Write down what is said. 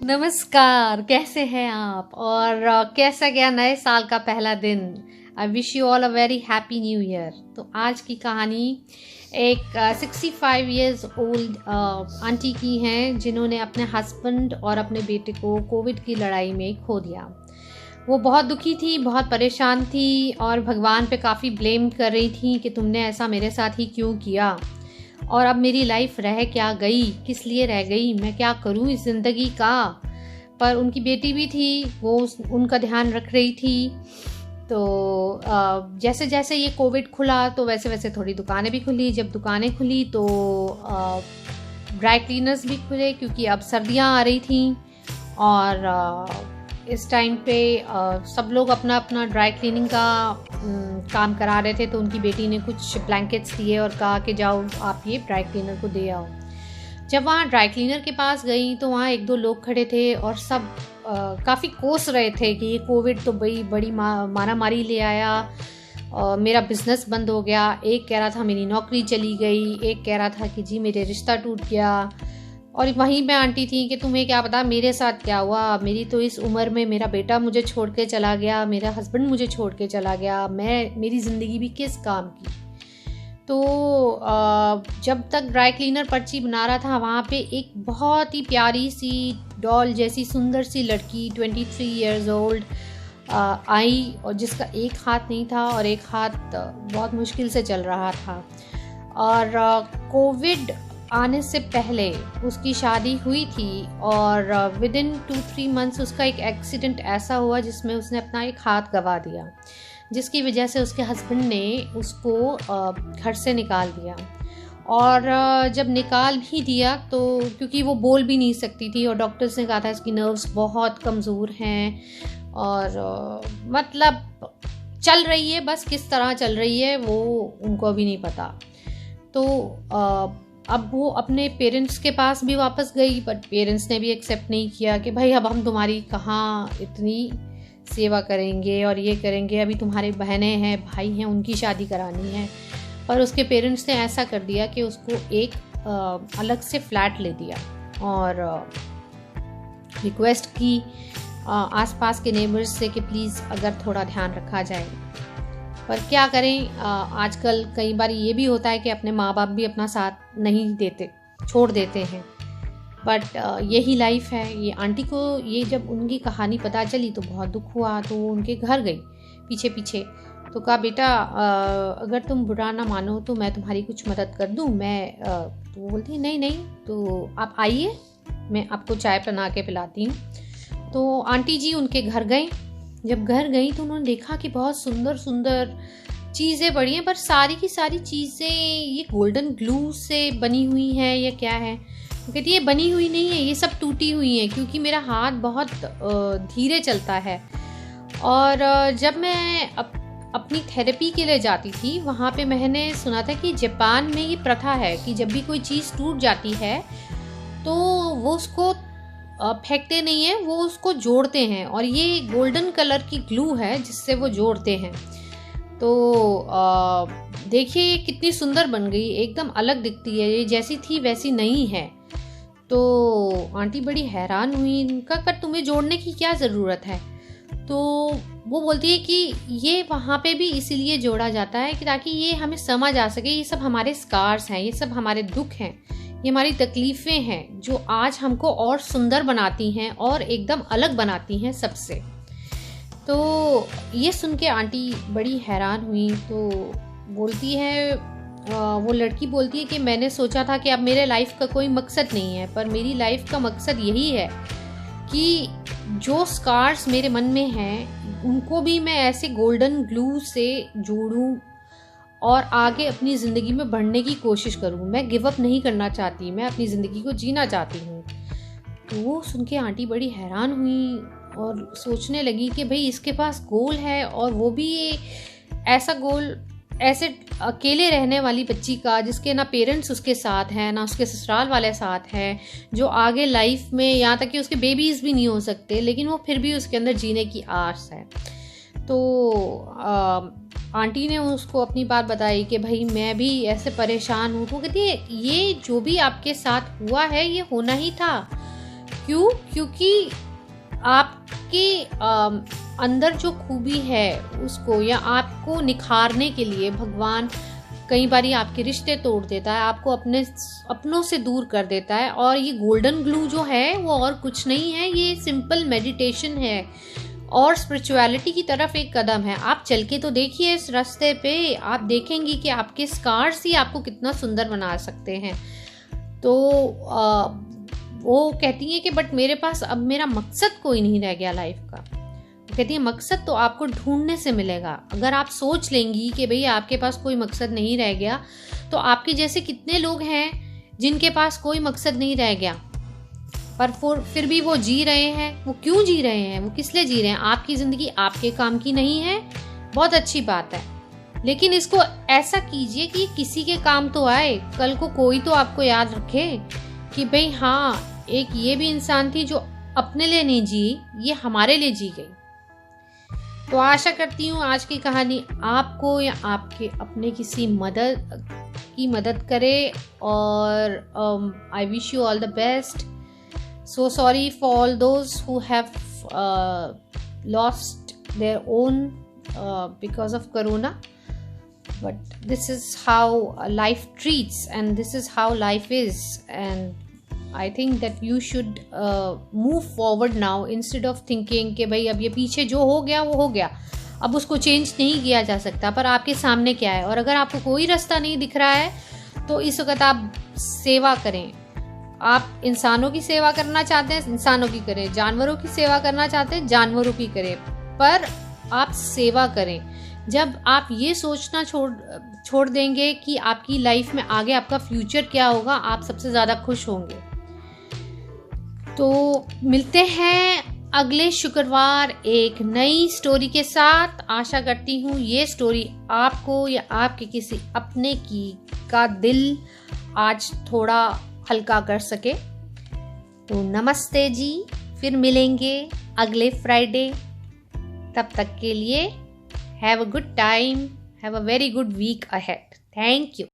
नमस्कार, कैसे हैं आप और कैसा गया नए साल का पहला दिन। I wish you all a very happy new year. तो आज की कहानी एक 65 ईयर्स ओल्ड आंटी की हैं जिन्होंने अपने हस्बैंड और अपने बेटे को कोविड की लड़ाई में खो दिया। वो बहुत दुखी थी, बहुत परेशान थी और भगवान पे काफ़ी ब्लेम कर रही थी कि तुमने ऐसा मेरे साथ ही क्यों किया और अब मेरी लाइफ रह क्या गई, किस लिए रह गई, मैं क्या करूं इस ज़िंदगी का। पर उनकी बेटी भी थी, वो उनका ध्यान रख रही थी। तो जैसे जैसे ये कोविड खुला तो वैसे वैसे थोड़ी दुकानें भी खुली। जब दुकानें खुली तो ड्राई क्लीनर्स भी खुले क्योंकि अब सर्दियां आ रही थी और इस टाइम पे सब लोग अपना अपना ड्राई क्लीनिंग का काम करा रहे थे। तो उनकी बेटी ने कुछ ब्लैंकेट्स दिए और कहा कि जाओ आप ये ड्राई क्लीनर को दे आओ। जब वहाँ ड्राई क्लीनर के पास गई तो वहाँ एक दो लोग खड़े थे और सब काफ़ी कोस रहे थे कि ये कोविड तो बड़ी मारा मारी ले आया, मेरा बिज़नेस बंद हो गया। एक कह रहा था मेरी नौकरी चली गई, एक कह रहा था कि जी मेरे रिश्ता टूट गया। और वहीं पे आंटी थी कि तुम्हें क्या पता मेरे साथ क्या हुआ, मेरी तो इस उम्र में मेरा बेटा मुझे छोड़ के चला गया, मेरा हस्बैंड मुझे छोड़ के चला गया, मेरी ज़िंदगी भी किस काम की। तो जब तक ड्राई क्लीनर पर्ची बना रहा था वहाँ पे एक बहुत ही प्यारी सी डॉल जैसी सुंदर सी लड़की 23 ईयर्स ओल्ड आई और जिसका एक हाथ नहीं था और एक हाथ बहुत मुश्किल से चल रहा था। और कोविड आने से पहले उसकी शादी हुई थी और विद इन 2-3 मंथ्स उसका एक एक्सीडेंट ऐसा हुआ जिसमें उसने अपना एक हाथ गंवा दिया, जिसकी वजह से उसके हस्बैंड ने उसको घर से निकाल दिया। और जब निकाल भी दिया तो क्योंकि वो बोल भी नहीं सकती थी और डॉक्टर्स ने कहा था इसकी नर्व्स बहुत कमज़ोर हैं और मतलब चल रही है, बस किस तरह चल रही है वो उनको अभी नहीं पता। तो अब वो अपने पेरेंट्स के पास भी वापस गई बट पेरेंट्स ने भी एक्सेप्ट नहीं किया कि भाई अब हम तुम्हारी कहाँ इतनी सेवा करेंगे और ये करेंगे, अभी तुम्हारे बहनें हैं भाई हैं उनकी शादी करानी है। पर उसके पेरेंट्स ने ऐसा कर दिया कि उसको एक अलग से फ्लैट ले दिया और रिक्वेस्ट की आसपास के नेबर्स से कि प्लीज़ अगर थोड़ा ध्यान रखा जाए। पर क्या करें, आजकल कई बार ये भी होता है कि अपने माँ बाप भी अपना साथ नहीं देते, छोड़ देते हैं। बट यही लाइफ है। ये आंटी को ये जब उनकी कहानी पता चली तो बहुत दुख हुआ, तो वो उनके घर गई पीछे पीछे। तो कहा बेटा अगर तुम बुरा ना मानो तो मैं तुम्हारी कुछ मदद कर दूँ। तो वो बोलती नहीं नहीं, तो आप आइए मैं आपको चाय बना के पिलाती हूँ। तो आंटी जी उनके घर गई। जब घर गई तो उन्होंने देखा कि बहुत सुंदर सुंदर चीज़ें पड़ी हैं, पर सारी की सारी चीज़ें ये गोल्डन ग्लू से बनी हुई हैं या क्या है। वो कहती है ये बनी हुई नहीं है, ये सब टूटी हुई हैं क्योंकि मेरा हाथ बहुत धीरे चलता है। और जब मैं अपनी थेरेपी के लिए जाती थी वहाँ पे मैंने सुना था कि जापान में ये प्रथा है कि जब भी कोई चीज़ टूट जाती है तो वो उसको फेंकते नहीं हैं, वो उसको जोड़ते हैं और ये गोल्डन कलर की ग्लू है जिससे वो जोड़ते हैं। तो देखिए कितनी सुंदर बन गई, एकदम अलग दिखती है, ये जैसी थी वैसी नहीं है। तो आंटी बड़ी हैरान हुई, उनका पर तुम्हें जोड़ने की क्या ज़रूरत है। तो वो बोलती है कि ये वहाँ पे भी इसीलिए जोड़ा जाता है कि ताकि ये हमें समझ आ सके ये सब हमारे स्कार्स हैं, ये सब हमारे दुख हैं, ये हमारी तकलीफ़ें हैं जो आज हमको और सुंदर बनाती हैं और एकदम अलग बनाती हैं सबसे। तो ये सुन के आंटी बड़ी हैरान हुई। तो बोलती है वो लड़की बोलती है कि मैंने सोचा था कि अब मेरे लाइफ का कोई मकसद नहीं है, पर मेरी लाइफ का मकसद यही है कि जो स्कार्स मेरे मन में हैं उनको भी मैं ऐसे गोल्डन ग्लू से जोड़ूं और आगे अपनी ज़िंदगी में बढ़ने की कोशिश करूं। मैं गिव अप नहीं करना चाहती, मैं अपनी ज़िंदगी को जीना चाहती हूं। तो वो सुन के आंटी बड़ी हैरान हुई और सोचने लगी कि भाई इसके पास गोल है और वो भी ऐसा गोल ऐसे अकेले रहने वाली बच्ची का जिसके ना पेरेंट्स उसके साथ हैं ना उसके ससुराल वाले साथ हैं, जो आगे लाइफ में यहाँ तक कि उसके बेबीज़ भी नहीं हो सकते, लेकिन वो फिर भी उसके अंदर जीने की आस है। तो आंटी ने उसको अपनी बात बताई कि भाई मैं भी ऐसे परेशान हूँ। तो कहती है ये जो भी आपके साथ हुआ है ये होना ही था क्यों? क्योंकि आपके अंदर जो खूबी है उसको या आपको निखारने के लिए भगवान कई बारी आपके रिश्ते तोड़ देता है, आपको अपनों से दूर कर देता है। और ये गोल्डन ग्लू जो है वो और कुछ नहीं है, ये सिंपल मेडिटेशन है और स्पिरिचुअलिटी की तरफ एक कदम है। आप चल के तो देखिए इस रास्ते पे, आप देखेंगी कि आपके स्कार्स ही आपको कितना सुंदर बना सकते हैं। तो वो कहती है कि बट मेरे पास अब मेरा मकसद कोई नहीं रह गया लाइफ का। कहती है मकसद तो आपको ढूंढने से मिलेगा। अगर आप सोच लेंगी कि भाई आपके पास कोई मकसद नहीं रह गया, तो आपके जैसे कितने लोग हैं जिनके पास कोई मकसद नहीं रह गया पर फिर भी वो जी रहे हैं। वो क्यों जी रहे हैं? वो किस लिए जी रहे हैं? आपकी ज़िंदगी आपके काम की नहीं है, बहुत अच्छी बात है, लेकिन इसको ऐसा कीजिए कि किसी के काम तो आए। कल को कोई तो आपको याद रखे कि भाई हाँ, एक ये भी इंसान थी जो अपने लिए नहीं जी, ये हमारे लिए जी गई। तो आशा करती हूँ आज की कहानी आपको या आपके अपने किसी मदद करे। और I wish you all the best. So sorry for all those who have lost their own because of corona, but this is how life treats and this is how life is. And I think that you should move forward now instead of thinking कि भाई अब ये पीछे जो हो गया वो हो गया, अब उसको चेंज नहीं किया जा सकता, पर आपके सामने क्या है। और अगर आपको कोई रास्ता नहीं दिख रहा है तो इस वक्त आप सेवा करें। आप इंसानों की सेवा करना चाहते हैं, इंसानों की करें, जानवरों की सेवा करना चाहते हैं, जानवरों की करें, पर आप सेवा करें। जब आप ये सोचना छोड़ देंगे कि आपकी लाइफ में आगे आपका फ्यूचर क्या होगा, आप सबसे ज़्यादा खुश होंगे। तो मिलते हैं अगले शुक्रवार एक नई स्टोरी के साथ। आशा करती हूँ ये स्टोरी आपको या आपके किसी अपने का दिल आज थोड़ा हल्का कर सके। तो नमस्ते जी, फिर मिलेंगे अगले फ्राइडे। तब तक के लिए have a good time, have a very good week ahead. Thank you.